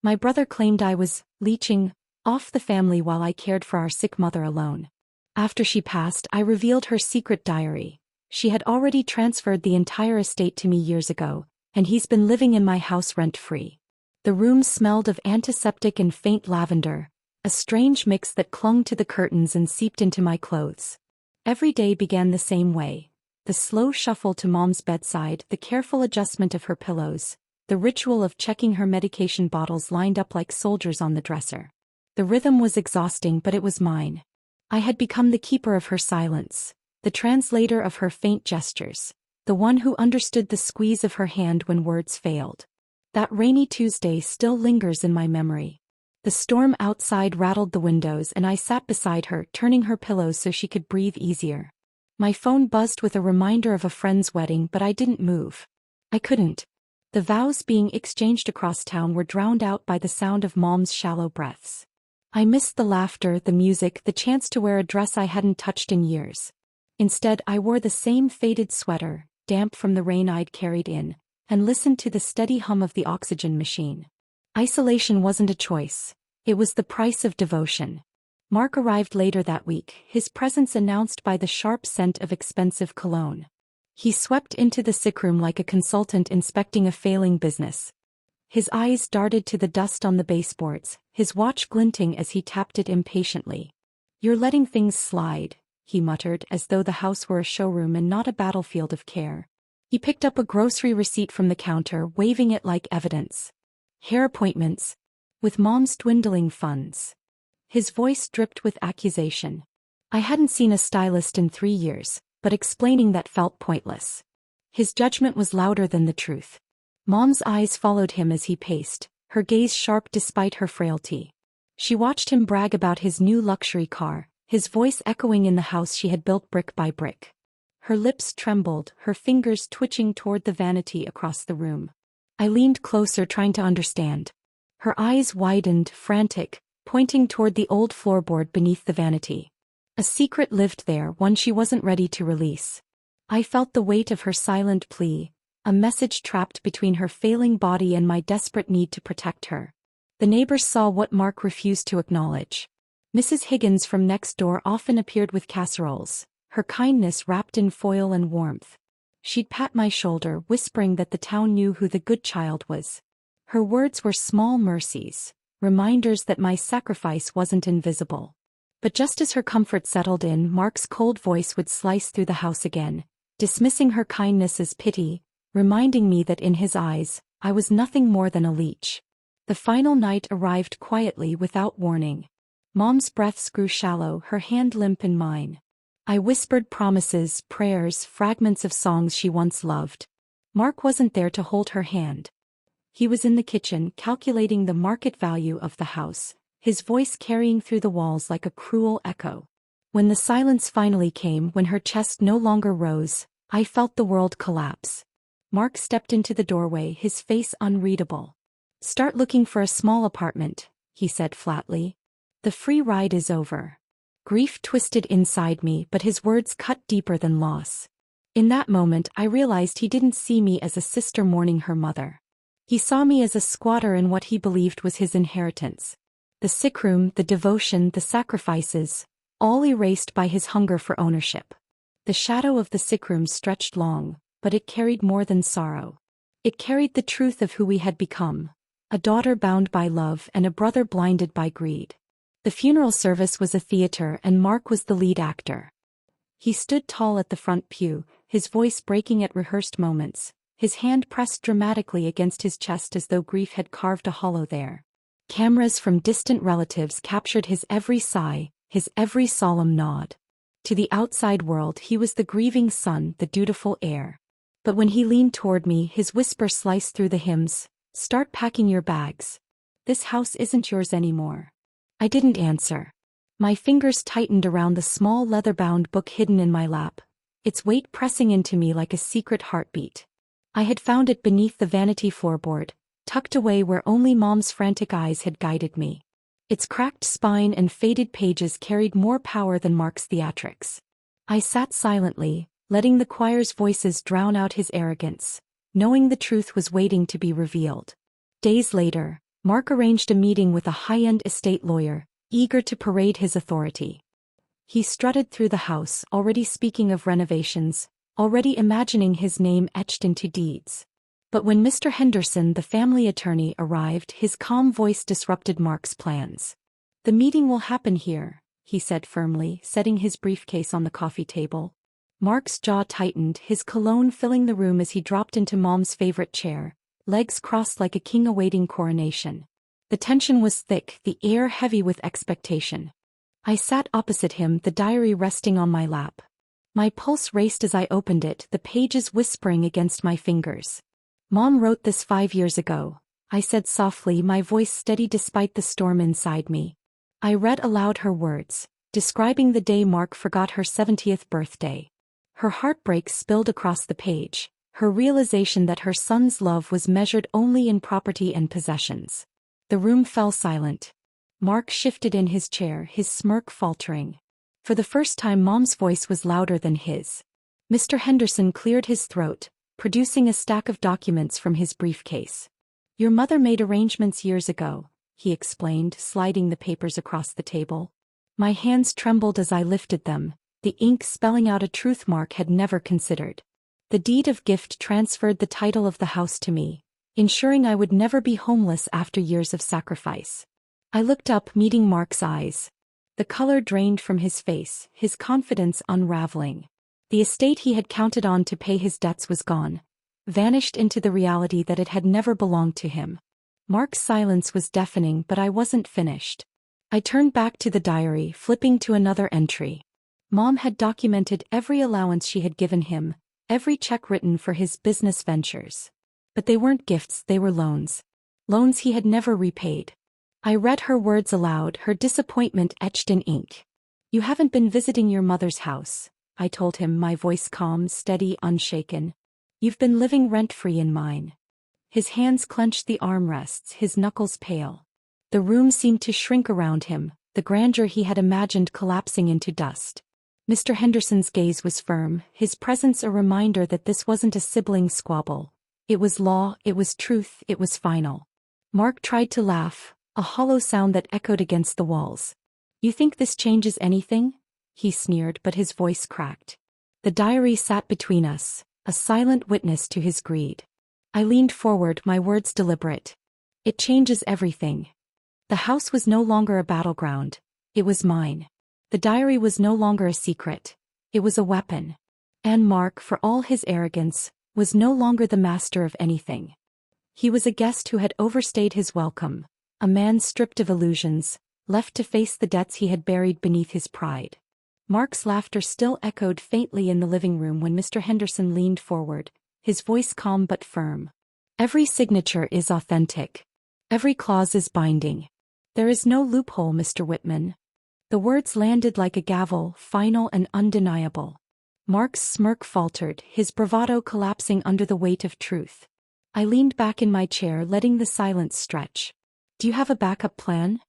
My brother claimed I was leeching off the family while I cared for our sick mother alone. After she passed, I revealed her secret diary. She had already transferred the entire estate to me years ago, and he's been living in my house rent-free. The room smelled of antiseptic and faint lavender, a strange mix that clung to the curtains and seeped into my clothes. Every day began the same way. The slow shuffle to Mom's bedside, the careful adjustment of her pillows, the ritual of checking her medication bottles lined up like soldiers on the dresser. The rhythm was exhausting, but it was mine. I had become the keeper of her silence, the translator of her faint gestures, the one who understood the squeeze of her hand when words failed. That rainy Tuesday still lingers in my memory. The storm outside rattled the windows and I sat beside her, turning her pillows so she could breathe easier. My phone buzzed with a reminder of a friend's wedding, but I didn't move. I couldn't. The vows being exchanged across town were drowned out by the sound of Mom's shallow breaths. I missed the laughter, the music, the chance to wear a dress I hadn't touched in years. Instead, I wore the same faded sweater, damp from the rain I'd carried in, and listened to the steady hum of the oxygen machine. Isolation wasn't a choice. It was the price of devotion. Mark arrived later that week, his presence announced by the sharp scent of expensive cologne. He swept into the sick room like a consultant inspecting a failing business. His eyes darted to the dust on the baseboards, his watch glinting as he tapped it impatiently. "You're letting things slide," he muttered, as though the house were a showroom and not a battlefield of care. He picked up a grocery receipt from the counter, waving it like evidence. "Hair appointments. With Mom's dwindling funds." His voice dripped with accusation. I hadn't seen a stylist in 3 years, but explaining that felt pointless. His judgment was louder than the truth. Mom's eyes followed him as he paced, her gaze sharp despite her frailty. She watched him brag about his new luxury car, his voice echoing in the house she had built brick by brick. Her lips trembled, her fingers twitching toward the vanity across the room. I leaned closer, trying to understand. Her eyes widened, frantic, pointing toward the old floorboard beneath the vanity. A secret lived there, one she wasn't ready to release. I felt the weight of her silent plea, a message trapped between her failing body and my desperate need to protect her. The neighbors saw what Mark refused to acknowledge. Mrs. Higgins from next door often appeared with casseroles, her kindness wrapped in foil and warmth. She'd pat my shoulder, whispering that the town knew who the good child was. Her words were small mercies, reminders that my sacrifice wasn't invisible. But just as her comfort settled in, Mark's cold voice would slice through the house again, dismissing her kindness as pity, reminding me that in his eyes, I was nothing more than a leech. The final night arrived quietly without warning. Mom's breaths grew shallow, her hand limp in mine. I whispered promises, prayers, fragments of songs she once loved. Mark wasn't there to hold her hand. He was in the kitchen, calculating the market value of the house, his voice carrying through the walls like a cruel echo. When the silence finally came, when her chest no longer rose, I felt the world collapse. Mark stepped into the doorway, his face unreadable. "Start looking for a small apartment," he said flatly. "The free ride is over." Grief twisted inside me, but his words cut deeper than loss. In that moment, I realized he didn't see me as a sister mourning her mother. He saw me as a squatter in what he believed was his inheritance. The sick room, the devotion, the sacrifices, all erased by his hunger for ownership. The shadow of the sick room stretched long, but it carried more than sorrow. It carried the truth of who we had become, a daughter bound by love and a brother blinded by greed. The funeral service was a theater and Mark was the lead actor. He stood tall at the front pew, his voice breaking at rehearsed moments, his hand pressed dramatically against his chest as though grief had carved a hollow there. Cameras from distant relatives captured his every sigh, his every solemn nod. To the outside world he was the grieving son, the dutiful heir. But when he leaned toward me, his whisper sliced through the hymns, "Start packing your bags. This house isn't yours anymore." I didn't answer. My fingers tightened around the small leather-bound book hidden in my lap, its weight pressing into me like a secret heartbeat. I had found it beneath the vanity floorboard, tucked away where only Mom's frantic eyes had guided me. Its cracked spine and faded pages carried more power than Mark's theatrics. I sat silently, letting the choir's voices drown out his arrogance, knowing the truth was waiting to be revealed. Days later, Mark arranged a meeting with a high-end estate lawyer, eager to parade his authority. He strutted through the house, already speaking of renovations, already imagining his name etched into deeds. But when Mr. Henderson, the family attorney, arrived, his calm voice disrupted Mark's plans. "The meeting will happen here," he said firmly, setting his briefcase on the coffee table. Mark's jaw tightened, his cologne filling the room as he dropped into Mom's favorite chair, legs crossed like a king awaiting coronation. The tension was thick, the air heavy with expectation. I sat opposite him, the diary resting on my lap. My pulse raced as I opened it, the pages whispering against my fingers. "Mom wrote this 5 years ago," I said softly, my voice steady despite the storm inside me. I read aloud her words, describing the day Mark forgot her 70th birthday. Her heartbreak spilled across the page, her realization that her son's love was measured only in property and possessions. The room fell silent. Mark shifted in his chair, his smirk faltering. For the first time Mom's voice was louder than his. Mr. Henderson cleared his throat, producing a stack of documents from his briefcase. "Your mother made arrangements years ago," he explained, sliding the papers across the table. My hands trembled as I lifted them, the ink spelling out a truth Mark had never considered. The deed of gift transferred the title of the house to me, ensuring I would never be homeless after years of sacrifice. I looked up, meeting Mark's eyes. The color drained from his face, his confidence unraveling. The estate he had counted on to pay his debts was gone, vanished into the reality that it had never belonged to him. Mark's silence was deafening, but I wasn't finished. I turned back to the diary, flipping to another entry. Mom had documented every allowance she had given him, every check written for his business ventures. But they weren't gifts, they were loans. Loans he had never repaid. I read her words aloud, her disappointment etched in ink. "You haven't been visiting your mother's house," I told him, my voice calm, steady, unshaken. "You've been living rent-free in mine." His hands clenched the armrests, his knuckles pale. The room seemed to shrink around him, the grandeur he had imagined collapsing into dust. Mr. Henderson's gaze was firm, his presence a reminder that this wasn't a sibling squabble. It was law, it was truth, it was final. Mark tried to laugh, a hollow sound that echoed against the walls. "You think this changes anything?" he sneered, but his voice cracked. The diary sat between us, a silent witness to his greed. I leaned forward, my words deliberate. "It changes everything." The house was no longer a battleground. It was mine. The diary was no longer a secret. It was a weapon. And Mark, for all his arrogance, was no longer the master of anything. He was a guest who had overstayed his welcome, a man stripped of illusions, left to face the debts he had buried beneath his pride. Mark's laughter still echoed faintly in the living room when Mr. Henderson leaned forward, his voice calm but firm. "Every signature is authentic. Every clause is binding. There is no loophole, Mr. Whitman." The words landed like a gavel, final and undeniable. Mark's smirk faltered, his bravado collapsing under the weight of truth. I leaned back in my chair, letting the silence stretch. "Do you have a backup plan?"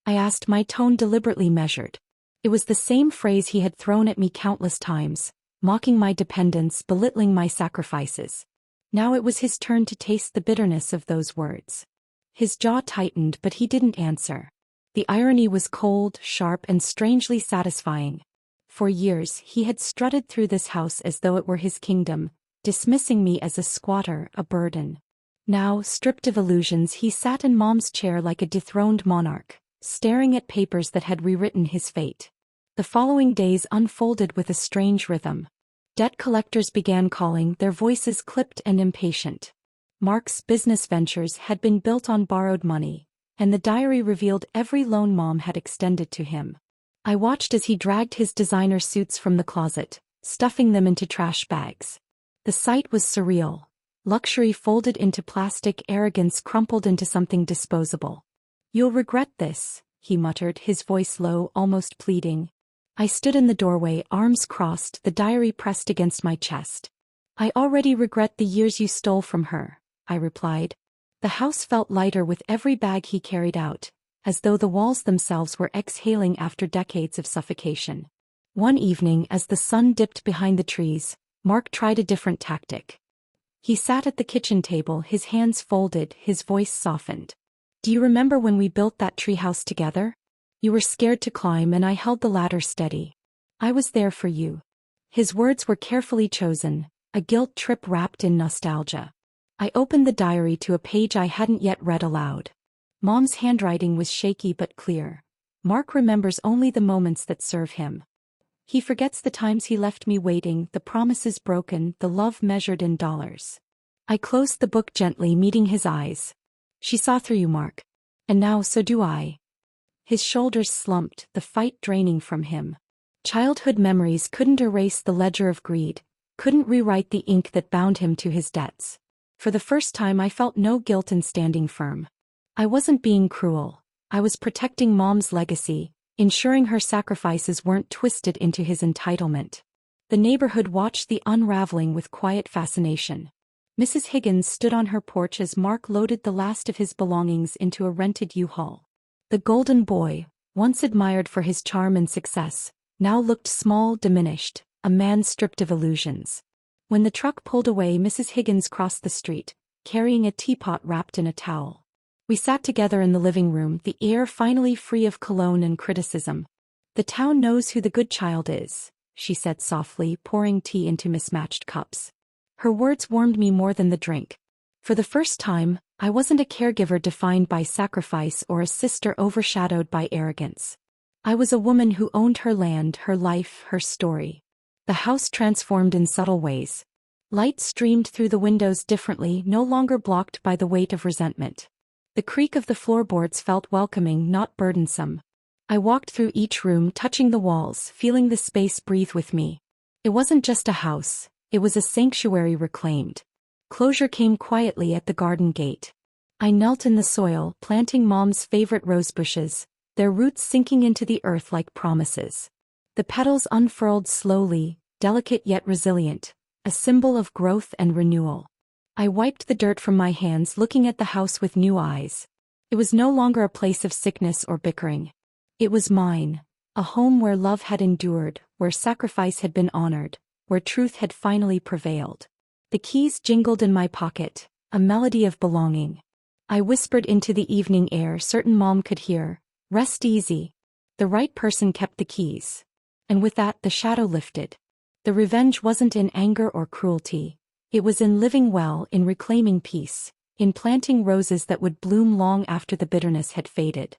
I asked, my tone deliberately measured. It was the same phrase he had thrown at me countless times, mocking my dependence, belittling my sacrifices. Now it was his turn to taste the bitterness of those words. His jaw tightened, but he didn't answer. The irony was cold, sharp, and strangely satisfying. For years, he had strutted through this house as though it were his kingdom, dismissing me as a squatter, a burden. Now, stripped of illusions, he sat in Mom's chair like a dethroned monarch, staring at papers that had rewritten his fate. The following days unfolded with a strange rhythm. Debt collectors began calling, their voices clipped and impatient. Mark's business ventures had been built on borrowed money, and the diary revealed every loan Mom had extended to him. I watched as he dragged his designer suits from the closet, stuffing them into trash bags. The sight was surreal. Luxury folded into plastic, arrogance crumpled into something disposable. "You'll regret this," he muttered, his voice low, almost pleading. I stood in the doorway, arms crossed, the diary pressed against my chest. "I already regret the years you stole from her," I replied. The house felt lighter with every bag he carried out, as though the walls themselves were exhaling after decades of suffocation. One evening, as the sun dipped behind the trees, Mark tried a different tactic. He sat at the kitchen table, his hands folded, his voice softened. Do you remember when we built that treehouse together? You were scared to climb and I held the ladder steady. I was there for you. His words were carefully chosen, a guilt trip wrapped in nostalgia. I opened the diary to a page I hadn't yet read aloud. Mom's handwriting was shaky but clear. Mark remembers only the moments that serve him. He forgets the times he left me waiting, the promises broken, the love measured in dollars. I closed the book gently, meeting his eyes. She saw through you, Mark. And now so do I. His shoulders slumped, the fight draining from him. Childhood memories couldn't erase the ledger of greed, couldn't rewrite the ink that bound him to his debts. For the first time I felt no guilt in standing firm. I wasn't being cruel. I was protecting Mom's legacy, ensuring her sacrifices weren't twisted into his entitlement. The neighborhood watched the unraveling with quiet fascination. Mrs. Higgins stood on her porch as Mark loaded the last of his belongings into a rented U-Haul. The golden boy, once admired for his charm and success, now looked small, diminished, a man stripped of illusions. When the truck pulled away, Mrs. Higgins crossed the street, carrying a teapot wrapped in a towel. We sat together in the living room, the air finally free of cologne and criticism. "The town knows who the good child is," she said softly, pouring tea into mismatched cups. Her words warmed me more than the drink. For the first time, I wasn't a caregiver defined by sacrifice or a sister overshadowed by arrogance. I was a woman who owned her land, her life, her story. The house transformed in subtle ways. Light streamed through the windows differently, no longer blocked by the weight of resentment. The creak of the floorboards felt welcoming, not burdensome. I walked through each room, touching the walls, feeling the space breathe with me. It wasn't just a house, it was a sanctuary reclaimed. Closure came quietly at the garden gate. I knelt in the soil, planting Mom's favorite rose bushes, their roots sinking into the earth like promises. The petals unfurled slowly, delicate yet resilient, a symbol of growth and renewal. I wiped the dirt from my hands, looking at the house with new eyes. It was no longer a place of sickness or bickering. It was mine, a home where love had endured, where sacrifice had been honored, where truth had finally prevailed. The keys jingled in my pocket, a melody of belonging. I whispered into the evening air, certain Mom could hear, "Rest easy. The right person kept the keys." And with that the shadow lifted. The revenge wasn't in anger or cruelty. It was in living well, in reclaiming peace, in planting roses that would bloom long after the bitterness had faded.